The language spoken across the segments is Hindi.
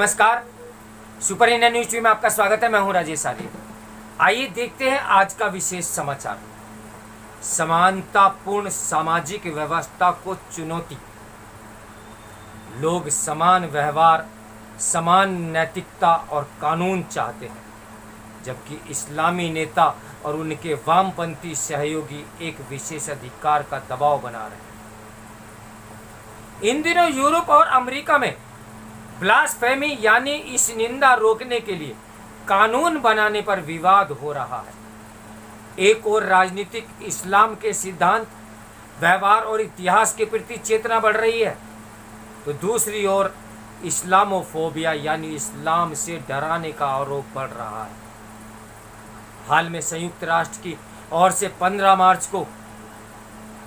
नमस्कार, सुपर इंडिया न्यूज में आपका स्वागत है। मैं हूं राजेश आर्य। आइए देखते हैं आज का विशेष समाचार। समानतापूर्ण सामाजिक व्यवस्था को चुनौती। लोग समान व्यवहार, समान नैतिकता और कानून चाहते हैं, जबकि इस्लामी नेता और उनके वामपंथी सहयोगी एक विशेष अधिकार का दबाव बना रहे हैं। इन दिनों यूरोप और अमेरिका में ब्लास्फेमी यानी इस निंदा रोकने के लिए कानून बनाने पर विवाद हो रहा है। एक और राजनीतिक इस्लाम के सिद्धांत, व्यवहार और इतिहास के प्रति चेतना बढ़ रही है, तो दूसरी ओर इस्लामोफोबिया यानी इस्लाम से डराने का आरोप बढ़ रहा है। हाल में संयुक्त राष्ट्र की ओर से 15 मार्च को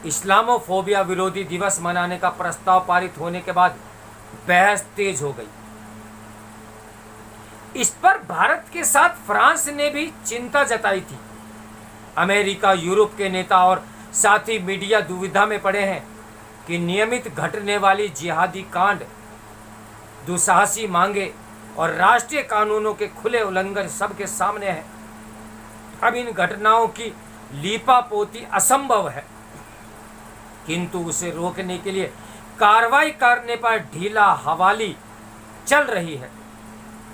इस्लामोफोबिया विरोधी दिवस मनाने का प्रस्ताव पारित होने के बाद बहस तेज हो गई। इस पर भारत के साथ फ्रांस ने भी चिंता जताई थी। अमेरिका, यूरोप के नेता और साथ ही मीडिया दुविधा में पड़े हैं कि नियमित घटने वाली जिहादी कांड, दुस्साहसी मांगे और राष्ट्रीय कानूनों के खुले उल्लंघन सबके सामने हैं। अब इन घटनाओं की लीपापोती असंभव है, किंतु उसे रोकने के लिए कार्रवाई करने पर ढीला हवाली चल रही है।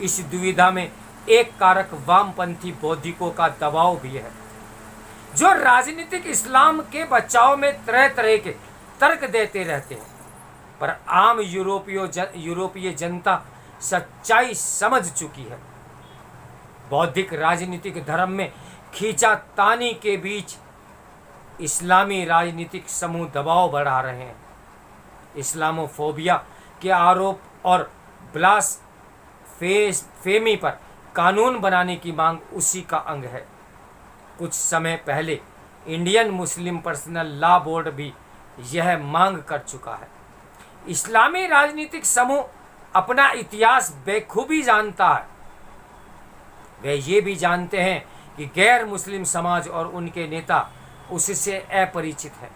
इस दुविधा में एक कारक वामपंथी बौद्धिकों का दबाव भी है, जो राजनीतिक इस्लाम के बचाव में तरह तरह के तर्क देते रहते हैं। पर आम यूरोपीय जनता सच्चाई समझ चुकी है। बौद्धिक राजनीतिक धर्म में खींचातानी के बीच इस्लामी राजनीतिक समूह दबाव बढ़ा रहे हैं। इस्लामोफोबिया के आरोप और ब्लास्फेमी पर कानून बनाने की मांग उसी का अंग है। कुछ समय पहले Indian Muslim personal law board भी यह मांग कर चुका है। इस्लामी राजनीतिक समूह अपना इतिहास बेखूबी जानता है। वे ये भी जानते हैं कि गैर मुस्लिम समाज और उनके नेता उससे अपरिचित है।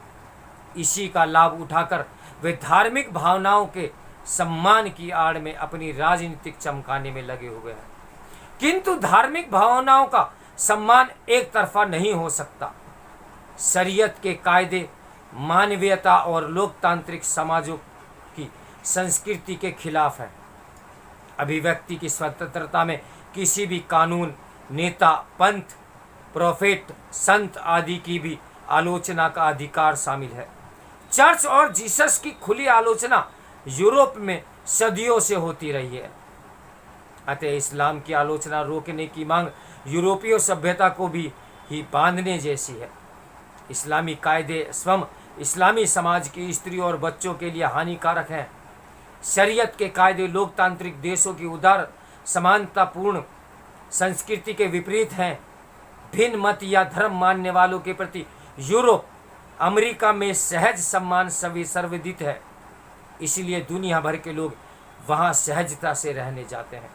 इसी का लाभ उठाकर वे धार्मिक भावनाओं के सम्मान की आड़ में अपनी राजनीतिक चमकाने में लगे हुए हैं। किंतु धार्मिक भावनाओं का सम्मान एक तरफा नहीं हो सकता। शरीयत के कायदे मानवीयता और लोकतांत्रिक समाजों की संस्कृति के खिलाफ है। अभिव्यक्ति की स्वतंत्रता में किसी भी कानून, नेता, पंथ, प्रोफेट, संत आदि की भी आलोचना का अधिकार शामिल है। चर्च और जीसस की खुली आलोचना यूरोप में सदियों से होती रही है। अतः इस्लाम की आलोचना रोकने की मांग यूरोपीय सभ्यता को भी ही बांधने जैसी है। इस्लामी कायदे स्वयं इस्लामी समाज की स्त्री और बच्चों के लिए हानिकारक हैं। शरीयत के कायदे लोकतांत्रिक देशों की उदार समानतापूर्ण संस्कृति के विपरीत हैं। भिन्न मत या धर्म मानने वालों के प्रति यूरोप, अमेरिका में सहज सम्मान सभी सर्वविदित है। इसलिए दुनिया भर के लोग वहाँ सहजता से रहने जाते हैं।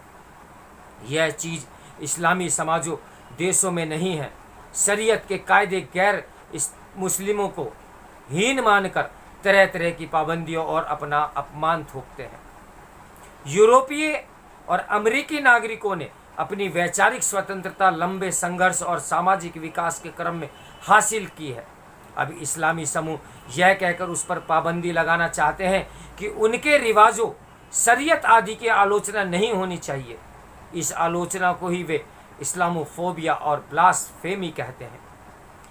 यह चीज़ इस्लामी समाजों देशों में नहीं है। शरीयत के कायदे गैर मुस्लिमों को हीन मानकर तरह तरह की पाबंदियों और अपना अपमान थोपते हैं। यूरोपीय और अमेरिकी नागरिकों ने अपनी वैचारिक स्वतंत्रता लंबे संघर्ष और सामाजिक विकास के क्रम में हासिल की है। अब इस्लामी समूह यह कहकर उस पर पाबंदी लगाना चाहते हैं कि उनके रिवाजों, शरीयत आदि की आलोचना नहीं होनी चाहिए। इस आलोचना को ही वे इस्लामोफोबिया और ब्लास्फेमी कहते हैं।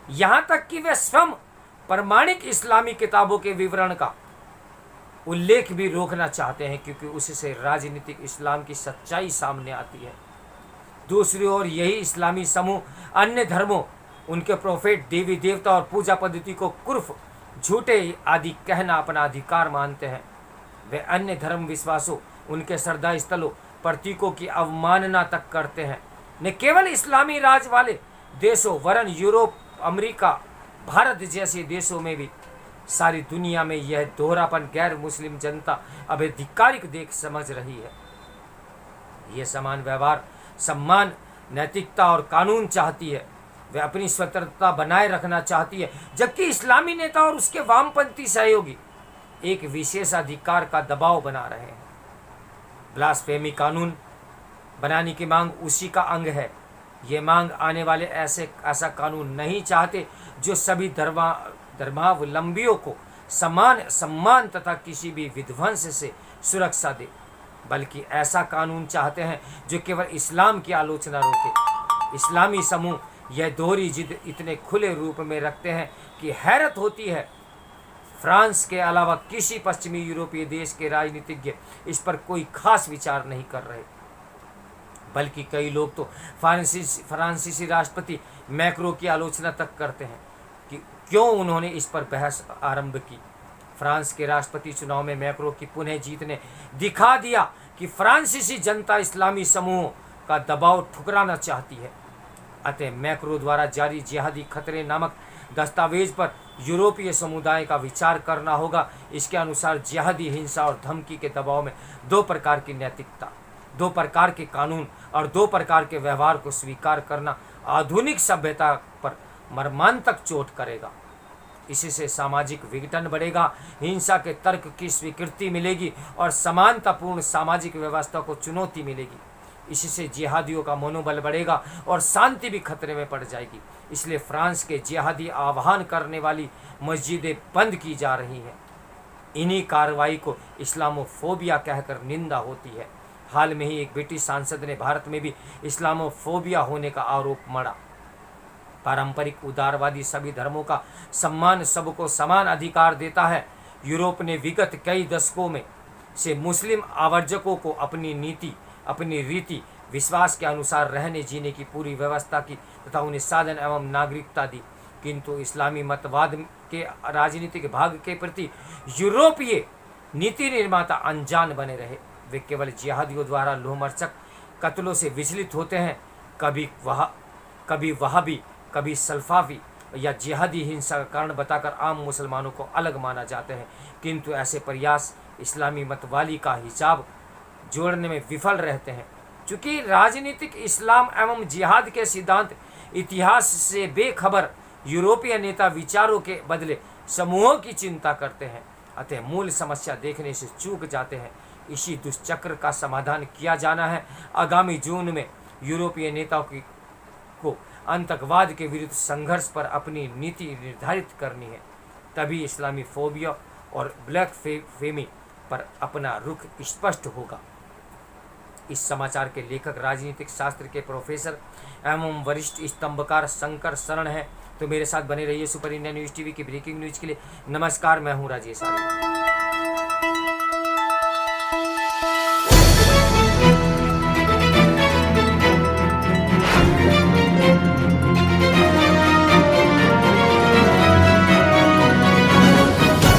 यहाँ तक कि वे स्वयं प्रमाणिक इस्लामी किताबों के विवरण का उल्लेख भी रोकना चाहते हैं, क्योंकि उससे राजनीतिक इस्लाम की सच्चाई सामने आती है। दूसरी ओर यही इस्लामी समूह अन्य धर्मों, उनके प्रोफेट, देवी देवता और पूजा पद्धति को कुर्फ, झूठे आदि कहना अपना अधिकार मानते हैं। वे अन्य धर्म विश्वासों, उनके श्रद्धा स्थलों, प्रतीकों की अवमानना तक करते हैं। न केवल इस्लामी राज वाले देशों वरन यूरोप, अमेरिका, भारत जैसे देशों में भी सारी दुनिया में यह दोहरापन गैर मुस्लिम जनता अब अधिकारिक देख समझ रही है। ये समान व्यवहार, सम्मान, नैतिकता और कानून चाहती है। वे अपनी स्वतंत्रता बनाए रखना चाहती है, जबकि इस्लामी नेता और उसके वामपंथी सहयोगी एक विशेष अधिकार का दबाव बना रहे हैं। ब्लास्फेमी कानून बनाने की मांग उसी का अंग है। ये मांग आने वाले ऐसा कानून नहीं चाहते जो सभी धर्मावलंबियों को समान सम्मान तथा किसी भी विध्वंस से सुरक्षा दे, बल्कि ऐसा कानून चाहते हैं जो केवल इस्लाम की आलोचना रोके। इस्लामी समूह यह दोहरी जिद इतने खुले रूप में रखते हैं कि हैरत होती है। फ्रांस के अलावा किसी पश्चिमी यूरोपीय देश के राजनीतिज्ञ इस पर कोई खास विचार नहीं कर रहे, बल्कि कई लोग तो फ्रांसीसी राष्ट्रपति मैक्रो की आलोचना तक करते हैं कि क्यों उन्होंने इस पर बहस आरंभ की। फ्रांस के राष्ट्रपति चुनाव में मैक्रो की पुनः जीत ने दिखा दिया कि फ्रांसीसी जनता इस्लामी समूहों का दबाव ठुकराना चाहती है। अतः मैक्रो द्वारा जारी जिहादी खतरे नामक दस्तावेज पर यूरोपीय समुदाय का विचार करना होगा। इसके अनुसार जिहादी हिंसा और धमकी के दबाव में दो प्रकार की नैतिकता, दो प्रकार के कानून और दो प्रकार के व्यवहार को स्वीकार करना आधुनिक सभ्यता पर मर्मांतक चोट करेगा। इससे सामाजिक विघटन बढ़ेगा, हिंसा के तर्क की स्वीकृति मिलेगी और समानतापूर्ण सामाजिक व्यवस्था को चुनौती मिलेगी। इससे जिहादियों का मनोबल बढ़ेगा और शांति भी खतरे में पड़ जाएगी। इसलिए फ्रांस के जिहादी आह्वान करने वाली मस्जिदें बंद की जा रही हैं। इन्हीं कार्रवाई को इस्लामोफोबिया कहकर निंदा होती है। हाल में ही एक ब्रिटिश सांसद ने भारत में भी इस्लामोफोबिया होने का आरोप मढ़ा। पारंपरिक उदारवादी सभी धर्मों का सम्मान सबको समान अधिकार देता है। यूरोप ने विगत कई दशकों में से मुस्लिम आवर्जकों को अपनी नीति, अपनी रीति विश्वास के अनुसार रहने जीने की पूरी व्यवस्था की तथा उन्हें साधन एवं नागरिकता दी, किंतु इस्लामी मतवाद के राजनीतिक भाग के प्रति यूरोपीय नीति निर्माता अनजान बने रहे। वे केवल जिहादियों द्वारा लोहमर्चक कत्लों से विचलित होते हैं। कभी वहाबी, कभी सल्फावी या जिहादी हिंसा का कारण बताकर आम मुसलमानों को अलग माना जाते हैं, किंतु ऐसे प्रयास इस्लामी मतवाली का हिजाब जोड़ने में विफल रहते हैं। चूँकि राजनीतिक इस्लाम एवं जिहाद के सिद्धांत इतिहास से बेखबर यूरोपीय नेता विचारों के बदले समूहों की चिंता करते हैं, अतः मूल समस्या देखने से चूक जाते हैं। इसी दुष्चक्र का समाधान किया जाना है। आगामी जून में यूरोपीय नेताओं को आतंकवाद के विरुद्ध संघर्ष पर अपनी नीति निर्धारित करनी है। तभी इस्लामी फोबिया और ब्लैक फेमी पर अपना रुख स्पष्ट होगा। इस समाचार के लेखक राजनीतिक शास्त्र के प्रोफेसर एवं वरिष्ठ स्तंभकार शंकर शरण है। तो मेरे साथ बने रहिए सुपर इंडिया न्यूज़ टीवी की ब्रेकिंग न्यूज़ के लिए। नमस्कार, मैं हूँ राजेश आर्य।